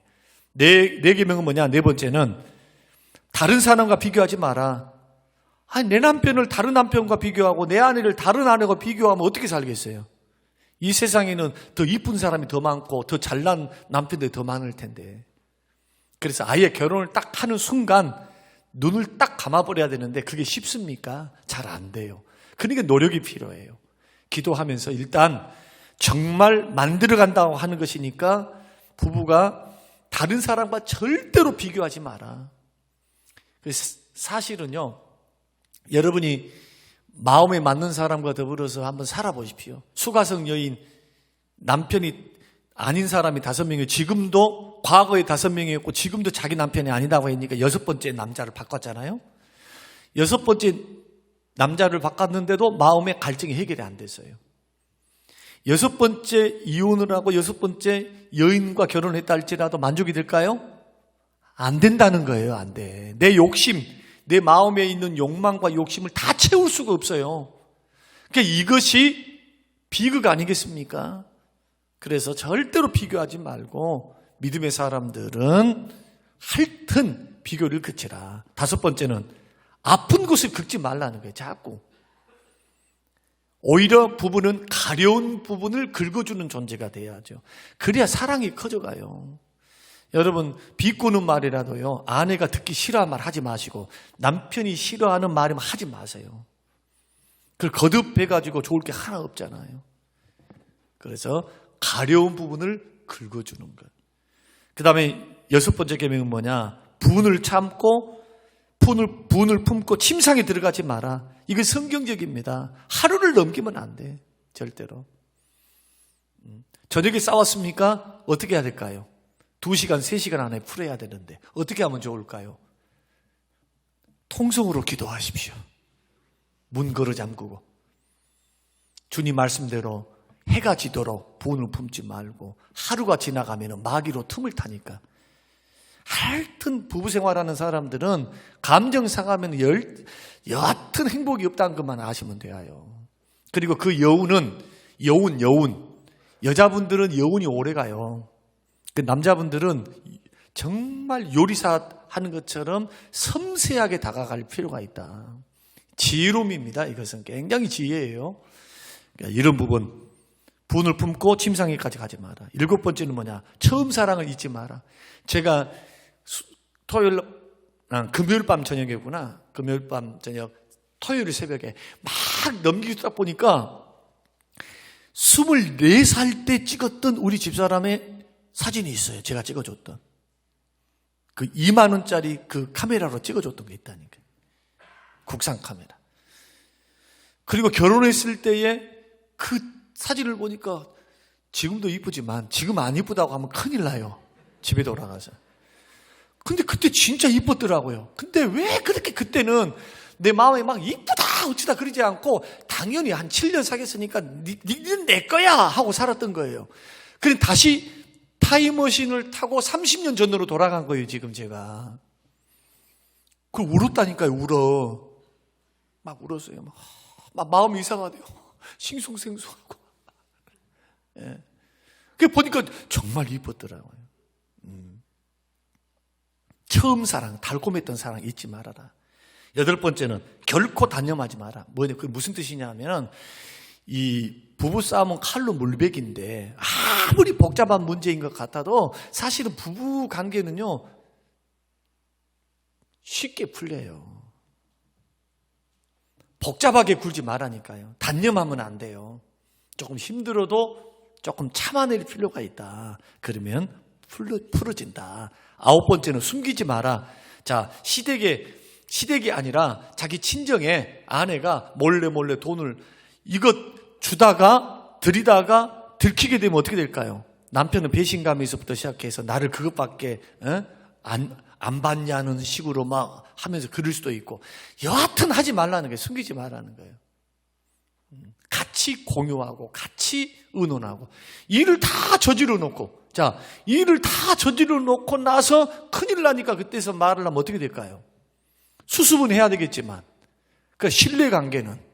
네 계명은 뭐냐? 네 번째는 다른 사람과 비교하지 마라. 아니 내 남편을 다른 남편과 비교하고 내 아내를 다른 아내와 비교하면 어떻게 살겠어요? 이 세상에는 더 이쁜 사람이 더 많고 더 잘난 남편들이 더 많을 텐데. 그래서 아예 결혼을 딱 하는 순간 눈을 딱 감아버려야 되는데 그게 쉽습니까? 잘 안 돼요. 그러니까 노력이 필요해요. 기도하면서 일단 정말 만들어간다고 하는 것이니까 부부가 다른 사람과 절대로 비교하지 마라. 사실은요, 여러분이 마음에 맞는 사람과 더불어서 한번 살아보십시오. 수가성 여인, 남편이 아닌 사람이 5명이에요. 지금도 과거에 5명이었고 지금도 자기 남편이 아니다고 했으니까 6번째 남자를 바꿨잖아요. 6번째 남자를 바꿨는데도 마음의 갈증이 해결이 안 됐어요. 6번째 이혼을 하고 6번째 여인과 결혼했다 할지라도 만족이 될까요? 안 된다는 거예요. 안 돼. 내 욕심, 내 마음에 있는 욕망과 욕심을 다 채울 수가 없어요. 그러니까 이것이 비극 아니겠습니까? 그래서 절대로 비교하지 말고 믿음의 사람들은 하여튼 비교를 그치라. 5번째는 아픈 곳을 긁지 말라는 거예요. 자꾸. 오히려 부부는 가려운 부분을 긁어주는 존재가 돼야죠. 그래야 사랑이 커져가요. 여러분 비꼬는 말이라도요 아내가 듣기 싫어하는 말 하지 마시고 남편이 싫어하는 말이면 하지 마세요. 그걸 거듭해가지고 좋을 게 하나 없잖아요. 그래서 가려운 부분을 긁어주는 것. 그 다음에 6번째 계명은 뭐냐? 분을 참고 분을 품고 침상에 들어가지 마라. 이게 성경적입니다. 하루를 넘기면 안 돼. 절대로. 저녁에 싸웠습니까? 어떻게 해야 될까요? 2시간, 3시간 안에 풀어야 되는데 어떻게 하면 좋을까요? 통성으로 기도하십시오. 문 걸어 잠그고 주님 말씀대로 해가 지도록 분을 품지 말고 하루가 지나가면 마귀로 틈을 타니까. 하여튼 부부 생활하는 사람들은 감정 상하면 여하튼 행복이 없다는 것만 아시면 돼요. 그리고 그 여운 여자분들은 여운이 오래가요. 그 남자분들은 정말 요리사 하는 것처럼 섬세하게 다가갈 필요가 있다. 지혜로움입니다. 이것은 굉장히 지혜예요. 그러니까 이런 부분 분을 품고 침상에까지 가지 마라. 7번째는 뭐냐? 처음 사랑을 잊지 마라. 제가 금요일 밤 저녁이구나. 금요일 밤 저녁 토요일 새벽에 막 넘기다 보니까 24살 때 찍었던 우리 집사람의 사진이 있어요. 제가 찍어줬던. 그 2만 원짜리 그 카메라로 찍어줬던 게 있다니까. 국산 카메라. 그리고 결혼했을 때의 그 사진을 보니까 지금도 이쁘지만 지금 안 이쁘다고 하면 큰일 나요. 집에 돌아가서. 근데 그때 진짜 이뻤더라고요. 근데 왜 그렇게 그때는 내 마음에 막 이쁘다 어찌다 그러지 않고 당연히 한 7년 사귀었으니까 니는 내 거야 하고 살았던 거예요. 그래 다시 타임머신을 타고 30년 전으로 돌아간 거예요. 지금 제가. 그걸 울었다니까요. 막 울었어요. 막 마음이 이상하대요. 싱숭생숭하고. 예. 그 보니까 정말 이뻤더라고요. 처음 사랑, 달콤했던 사랑 잊지 말아라. 8번째는 결코 단념하지 마라. 뭐냐, 그게 무슨 뜻이냐 하면은 이 부부싸움은 칼로 물베기인데 아무리 복잡한 문제인 것 같아도 사실은 부부 관계는요 쉽게 풀려요. 복잡하게 굴지 말라니까요. 단념하면 안 돼요. 조금 힘들어도 조금 참아낼 필요가 있다. 그러면 풀어진다. 9번째는 숨기지 마라. 자, 시댁이 아니라 자기 친정에 아내가 몰래 돈을 이것 주다가 들이다가 들키게 되면 어떻게 될까요? 남편은 배신감에서부터 시작해서 나를 그것밖에 안 받냐는 식으로 막 하면서 그럴 수도 있고 여하튼 하지 말라는 거예요. 숨기지 말라는 거예요. 같이 공유하고 같이 의논하고 일을 다 저지르 놓고 일을 다 저지르 놓고 나서 큰일 나니까 그때서 말을 하면 어떻게 될까요? 수습은 해야 되겠지만 그러니까 신뢰관계는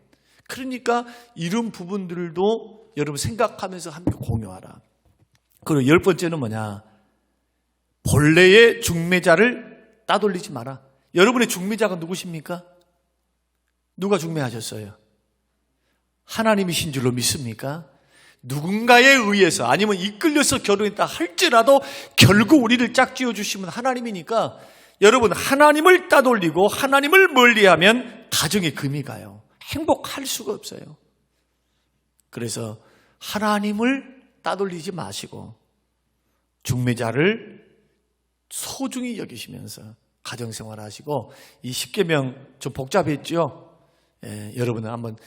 그러니까 이런 부분들도 여러분 생각하면서 함께 공유하라. 그리고 10번째는 뭐냐? 본래의 중매자를 따돌리지 마라. 여러분의 중매자가 누구십니까? 누가 중매하셨어요? 하나님이신 줄로 믿습니까? 누군가에 의해서 아니면 이끌려서 결혼했다 할지라도 결국 우리를 짝지어 주시면 하나님이니까 여러분 하나님을 따돌리고 하나님을 멀리하면 가정에 금이 가요. 행복할 수가 없어요. 그래서 하나님을 따돌리지 마시고 중매자를 소중히 여기시면서 가정생활 하시고 이 10계명 좀 복잡했죠? 여러분은 한번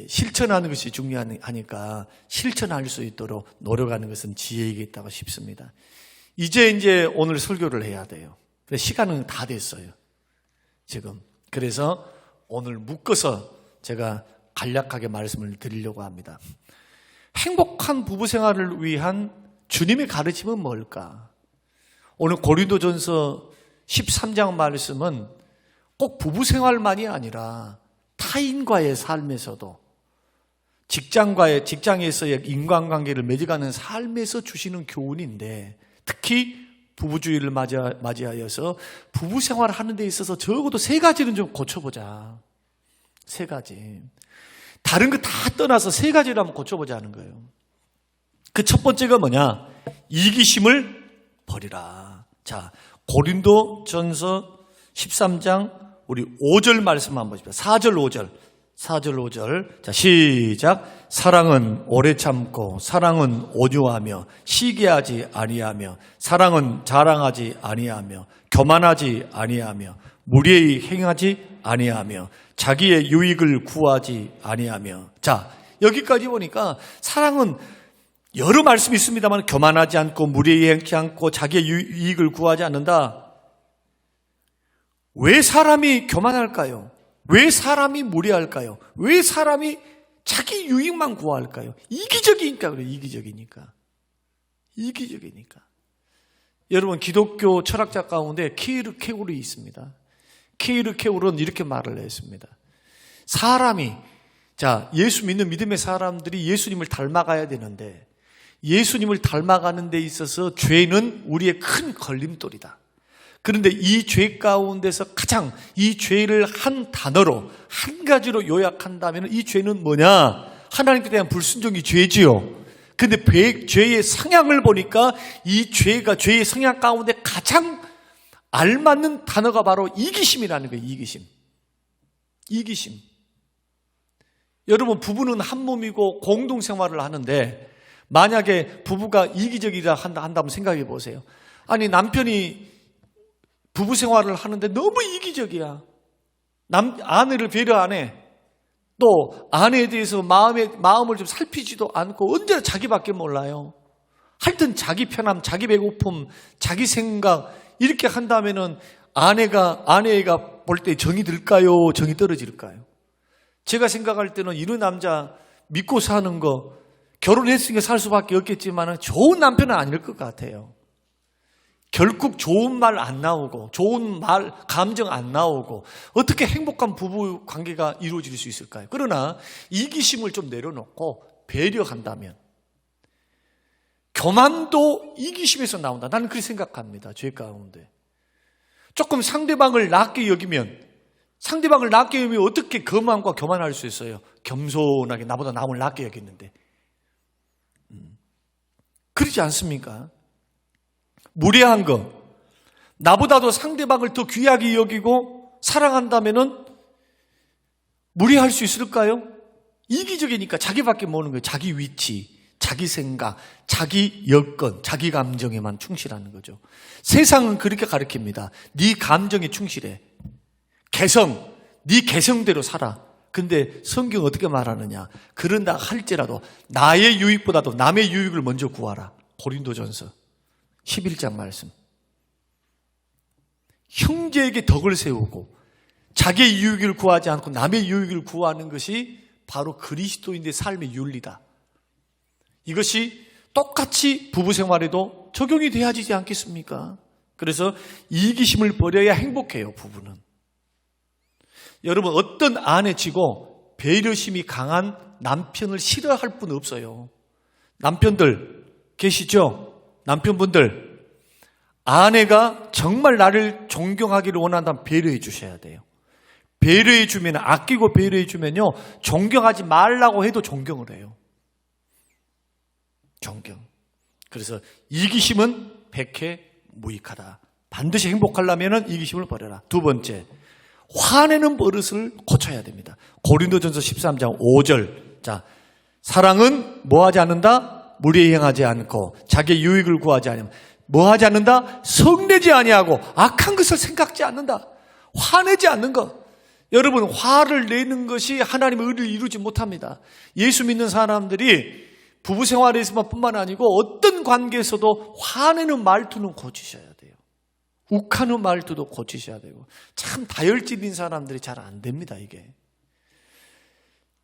실천하는 것이 중요하니까 실천할 수 있도록 노력하는 것은 지혜이겠다고 싶습니다. 이제 오늘 설교를 해야 돼요. 시간은 다 됐어요. 지금. 그래서 오늘 묶어서 제가 간략하게 말씀을 드리려고 합니다. 행복한 부부 생활을 위한 주님의 가르침은 뭘까? 오늘 고린도전서 13장 말씀은 꼭 부부 생활만이 아니라 타인과의 삶에서도 직장에서의 인간관계를 맺어가는 삶에서 주시는 교훈인데 특히 부부주의를 맞이하여서 부부 생활을 하는 데 있어서 적어도 3가지는 좀 고쳐보자. 3가지. 다른 거 다 떠나서 3가지를 한번 고쳐보자 하는 거예요. 그 첫 번째가 뭐냐? 이기심을 버리라. 자, 고린도전서 13장 우리 5절 말씀 한번 보십시오. 4절 5절. 자, 시작. 사랑은 오래 참고 사랑은 온유하며 시기하지 아니하며 사랑은 자랑하지 아니하며 교만하지 아니하며 무례히 행하지 아니하며 자기의 유익을 구하지 아니하며. 자, 여기까지 보니까 사랑은 여러 말씀이 있습니다만 교만하지 않고 무례하지 않고 자기의 이익을 구하지 않는다. 왜 사람이 교만할까요? 왜 사람이 무례할까요? 왜 사람이 자기 유익만 구할까요? 이기적이니까 그래요. 이기적이니까. 여러분, 기독교 철학자 가운데 키르케고르 있습니다. 키르케고르는 이렇게 말을 했습니다. 사람이, 예수 믿는 믿음의 사람들이 예수님을 닮아가야 되는데, 예수님을 닮아가는 데 있어서 죄는 우리의 큰 걸림돌이다. 그런데 이 죄 가운데서 가장 이 죄를 한 단어로, 한 가지로 요약한다면 이 죄는 뭐냐? 하나님께 대한 불순종이 죄지요. 근데 죄의 성향을 보니까 이 죄의 성향 가운데 가장 알맞는 단어가 바로 이기심이라는 거예요. 이기심. 여러분, 부부는 한 몸이고 공동생활을 하는데 만약에 부부가 이기적이라 한다면 생각해 보세요. 아니, 남편이 부부 생활을 하는데 너무 이기적이야. 아내를 배려 안 해. 또 아내에 대해서 마음을 좀 살피지도 않고 언제나 자기밖에 몰라요. 하여튼 자기 편함, 자기 배고픔, 자기 생각 이렇게 한다면은 아내가 볼 때 정이 들까요? 정이 떨어질까요? 제가 생각할 때는 이런 남자 믿고 사는 거 결혼했으니까 살 수밖에 없겠지만 좋은 남편은 아닐 것 같아요. 결국 좋은 말 안 나오고 좋은 감정 안 나오고 어떻게 행복한 부부 관계가 이루어질 수 있을까요? 그러나 이기심을 좀 내려놓고 배려한다면 교만도 이기심에서 나온다. 나는 그렇게 생각합니다. 죄 가운데. 조금 상대방을 낮게 여기면 어떻게 거만과 교만할 수 있어요? 겸손하게 나보다 남을 낮게 여겼는데. 그러지 않습니까? 무례한 거, 나보다도 상대방을 더 귀하게 여기고 사랑한다면은 무례할 수 있을까요? 이기적이니까 자기밖에 모르는 거예요. 자기 위치, 자기 생각, 자기 여건, 자기 감정에만 충실하는 거죠. 세상은 그렇게 가르칩니다. 네 감정에 충실해. 네 개성대로 살아. 근데 성경 어떻게 말하느냐? 그런다 할지라도 나의 유익보다도 남의 유익을 먼저 구하라. 고린도전서 11장 말씀. 형제에게 덕을 세우고 자기의 유익을 구하지 않고 남의 유익을 구하는 것이 바로 그리스도인의 삶의 윤리다. 이것이 똑같이 부부 생활에도 적용이 되어야지 않겠습니까? 그래서 이기심을 버려야 행복해요, 부부는. 여러분, 어떤 아내 치고 배려심이 강한 남편을 싫어할 분 없어요. 남편들 계시죠? 남편분들, 아내가 정말 나를 존경하기를 원한다면 배려해 주셔야 돼요. 배려해 주면, 아끼고 배려해 주면요, 존경하지 말라고 해도 존경을 해요. 존경. 그래서 이기심은 백해무익하다. 반드시 행복하려면 이기심을 버려라. 두 번째, 화내는 버릇을 고쳐야 됩니다. 고린도전서 13장 5절. 사랑은 뭐하지 않는다? 무리에 행하지 않고 자기의 유익을 구하지 않으면 뭐하지 않는다? 성내지 아니하고 악한 것을 생각지 않는다. 화내지 않는 것. 여러분, 화를 내는 것이 하나님의 의를 이루지 못합니다. 예수 믿는 사람들이 부부 생활에서만 뿐만 아니고 어떤 관계에서도 화내는 말투는 고치셔야 돼요. 욱하는 말투도 고치셔야 되고. 참 다혈질인 사람들이 잘 안 됩니다, 이게.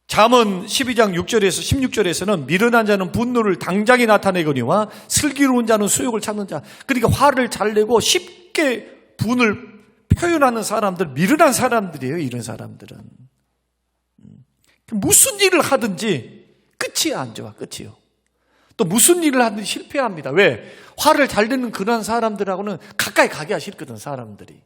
잠언 12장 6절에서 16절에서는 미련한 자는 분노를 당장에 나타내거니와 슬기로운 자는 수욕을 찾는 자. 그러니까 화를 잘 내고 쉽게 분을 표현하는 사람들, 미련한 사람들이에요. 이런 사람들은 무슨 일을 하든지 끝이 안 좋아. 끝이요. 또 무슨 일을 하든지 실패합니다. 왜? 화를 잘 내는 그런 사람들하고는 가까이 가기가 싫거든, 사람들이.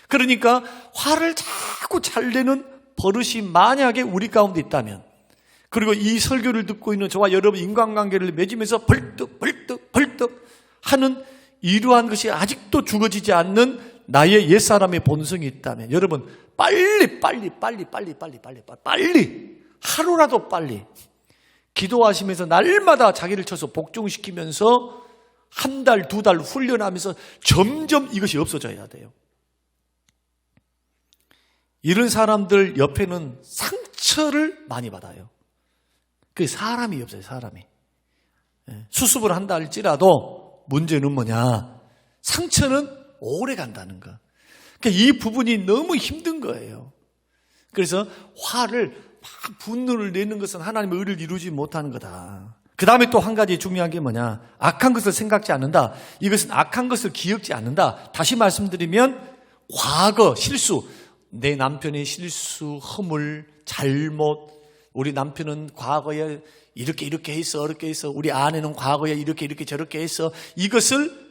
그러니까 화를 자꾸 잘 내는 버릇이 만약에 우리 가운데 있다면, 그리고 이 설교를 듣고 있는 저와 여러분 인간관계를 맺으면서 벌떡 하는 이러한 것이 아직도 죽어지지 않는 나의 옛사람의 본성이 있다면, 여러분 빨리 하루라도 빨리 기도하시면서 날마다 자기를 쳐서 복종시키면서 한 달, 두 달 훈련하면서 점점 이것이 없어져야 돼요. 이런 사람들 옆에는 상처를 많이 받아요. 그 사람이 없어요, 사람이. 수습을 한다 할지라도 문제는 뭐냐? 상처는 오래 간다는 거. 그러니까 이 부분이 너무 힘든 거예요. 그래서 화를 막 분노를 내는 것은 하나님의 의를 이루지 못하는 거다. 그 다음에 또 한 가지 중요한 게 뭐냐? 악한 것을 생각지 않는다. 이것은 악한 것을 기억지 않는다. 다시 말씀드리면 과거, 실수, 내 남편의 실수, 허물, 잘못, 우리 남편은 과거에 이렇게 했어, 어렵게 했어, 우리 아내는 과거에 이렇게 저렇게 했어. 이것을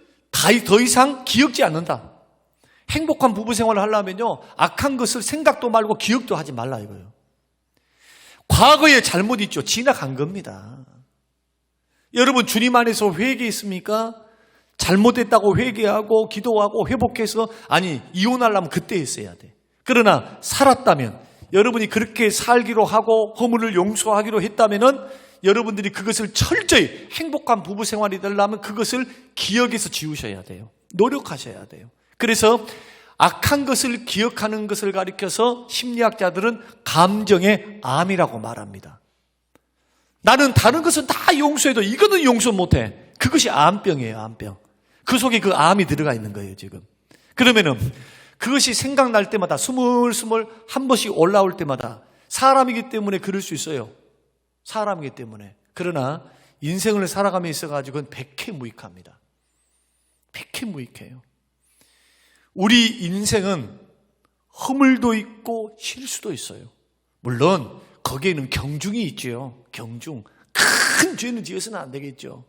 더 이상 기억지 않는다. 행복한 부부 생활을 하려면요, 악한 것을 생각도 말고 기억도 하지 말라 이거예요. 과거에 잘못 있죠. 지나간 겁니다. 여러분 주님 안에서 회개했습니까? 잘못했다고 회개하고 기도하고 회복해서, 아니 이혼하려면 그때 했어야 돼. 그러나 살았다면, 여러분이 그렇게 살기로 하고 허물을 용서하기로 했다면은 여러분들이 그것을 철저히 행복한 부부 생활이 되려면 그것을 기억해서 지우셔야 돼요. 노력하셔야 돼요. 그래서 악한 것을 기억하는 것을 가리켜서 심리학자들은 감정의 암이라고 말합니다. 나는 다른 것은 다 용서해도 이거는 용서 못해. 그것이 암병이에요, 암병. 그 속에 그 암이 들어가 있는 거예요, 지금. 그러면은 그것이 생각날 때마다 스물스물 한 번씩 올라올 때마다, 사람이기 때문에 그럴 수 있어요. 사람이기 때문에. 그러나 인생을 살아가며 있어가지고는 백해무익합니다. 백해무익해요. 우리 인생은 허물도 있고 실수도 있어요. 물론 거기에는 경중이 있죠. 경중. 큰 죄는 지어서는 안 되겠죠.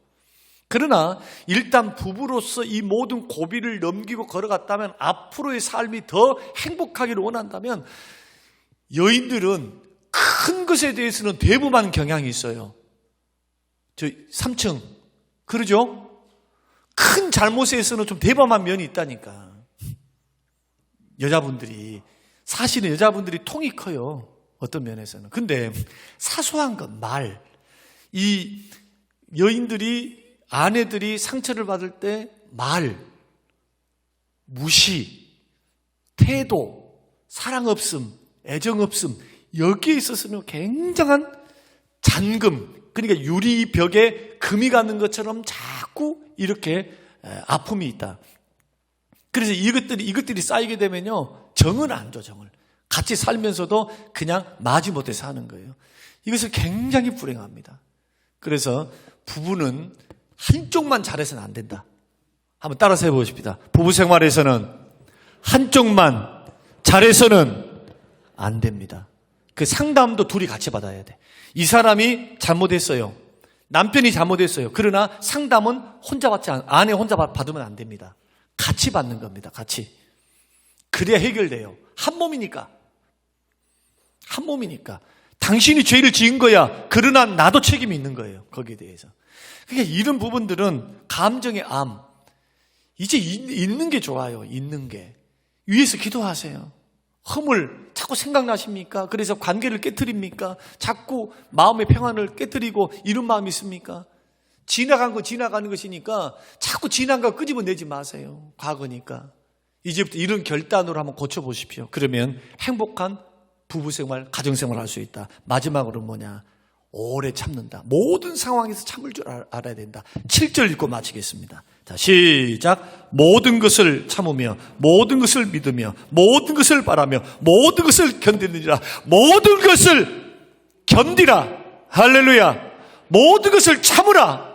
그러나 일단 부부로서 이 모든 고비를 넘기고 걸어갔다면, 앞으로의 삶이 더 행복하기를 원한다면, 여인들은 큰 것에 대해서는 대부분 경향이 있어요. 저 3층 그러죠? 큰 잘못에서는 좀 대범한 면이 있다니까. 여자분들이, 사실은 여자분들이 통이 커요, 어떤 면에서는. 근데 사소한 것, 말, 이 여인들이, 아내들이 상처를 받을 때 말, 무시, 태도, 사랑 없음, 애정 없음, 여기에 있어서는 굉장한 잔금, 그러니까 유리벽에 금이 가는 것처럼 자꾸 이렇게 아픔이 있다. 그래서 이것들이 쌓이게 되면요, 정을 안 줘, 정을. 같이 살면서도 그냥 마지못해 사는 거예요. 이것은 굉장히 불행합니다. 그래서 부부는 한쪽만 잘해서는 안 된다. 한번 따라서 해보십시다. 부부 생활에서는 한쪽만 잘해서는 안 됩니다. 그 상담도 둘이 같이 받아야 돼. 이 사람이 잘못했어요. 남편이 잘못했어요. 그러나 상담은 혼자 받지 아내 혼자 받으면 안 됩니다. 같이 받는 겁니다. 같이. 그래야 해결돼요. 한 몸이니까. 한 몸이니까. 당신이 죄를 지은 거야. 그러나 나도 책임이 있는 거예요. 거기에 대해서. 그러니까 이런 부분들은 감정의 암. 이제 있는 게 좋아요. 있는 게. 위에서 기도하세요. 허물 자꾸 생각나십니까? 그래서 관계를 깨트립니까? 자꾸 마음의 평안을 깨트리고 이런 마음이 있습니까? 지나간 거 지나가는 것이니까 자꾸 지난 거 끄집어내지 마세요. 과거니까. 이제부터 이런 결단으로 한번 고쳐보십시오. 그러면 행복한 부부생활, 가정생활 할 수 있다. 마지막으로 뭐냐? 오래 참는다. 모든 상황에서 참을 줄 알아야 된다. 7절 읽고 마치겠습니다. 자, 시작. 모든 것을 참으며, 모든 것을 믿으며, 모든 것을 바라며, 모든 것을 견디느니라. 모든 것을 견디라. 할렐루야. 모든 것을 참으라.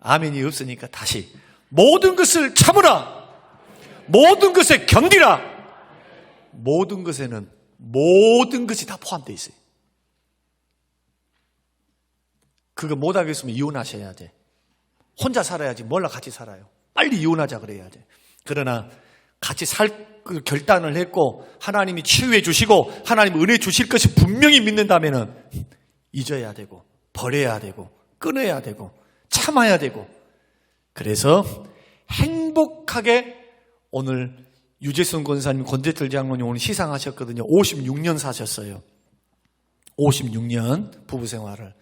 아멘이 없으니까 다시. 모든 것을 참으라. 모든 것에 견디라. 모든 것에는 모든 것이 다 포함되어 있어요. 그거 못하겠으면 이혼하셔야 돼. 혼자 살아야지 뭘로 같이 살아요. 빨리 이혼하자 그래야 돼. 그러나 같이 살 결단을 했고 하나님이 치유해 주시고 하나님 은혜 주실 것이 분명히 믿는다면은 잊어야 되고 버려야 되고 끊어야 되고 참아야 되고. 그래서 행복하게 오늘 유재선 권사님, 권재철 장로님 오늘 시상하셨거든요. 56년 사셨어요. 56년 부부 생활을.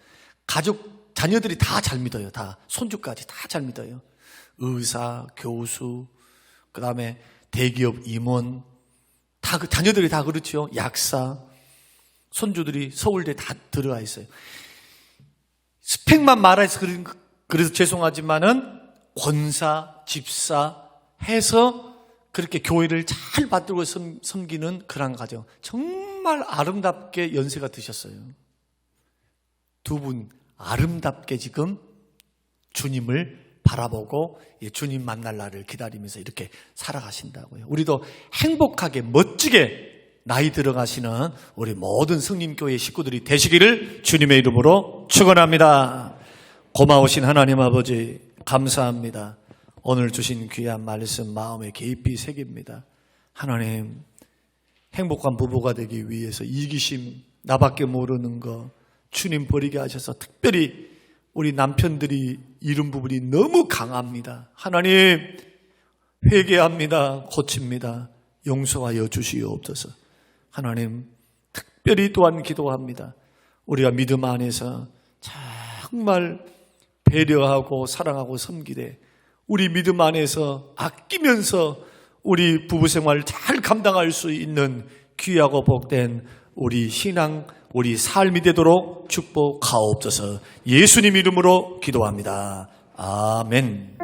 가족, 자녀들이 다 잘 믿어요. 다. 손주까지 다 잘 믿어요. 의사, 교수, 그 다음에 대기업 임원, 다, 자녀들이 다 그렇죠. 약사, 손주들이 서울대 다 들어가 있어요. 스펙만 말해서 그래서 죄송하지만은 권사, 집사 해서 그렇게 교회를 잘 받들고 섬기는 그런 가정. 정말 아름답게 연세가 드셨어요. 두 분 아름답게 지금 주님을 바라보고 주님 만날 날을 기다리면서 이렇게 살아가신다고요. 우리도 행복하게 멋지게 나이 들어가시는 우리 모든 성림교회 식구들이 되시기를 주님의 이름으로 축원합니다. 고마우신 하나님 아버지 감사합니다. 오늘 주신 귀한 말씀 마음에 깊이 새깁니다. 하나님, 행복한 부부가 되기 위해서 이기심, 나밖에 모르는 거 주님 버리게 하셔서 특별히 우리 남편들이 이런 부분이 너무 강합니다. 하나님, 회개합니다. 고칩니다. 용서하여 주시옵소서. 하나님, 특별히 또한 기도합니다. 우리가 믿음 안에서 정말 배려하고 사랑하고 섬기되 우리 믿음 안에서 아끼면서 우리 부부생활 잘 감당할 수 있는 귀하고 복된 우리 신앙, 우리 삶이 되도록 축복하옵소서. 예수님 이름으로 기도합니다. 아멘.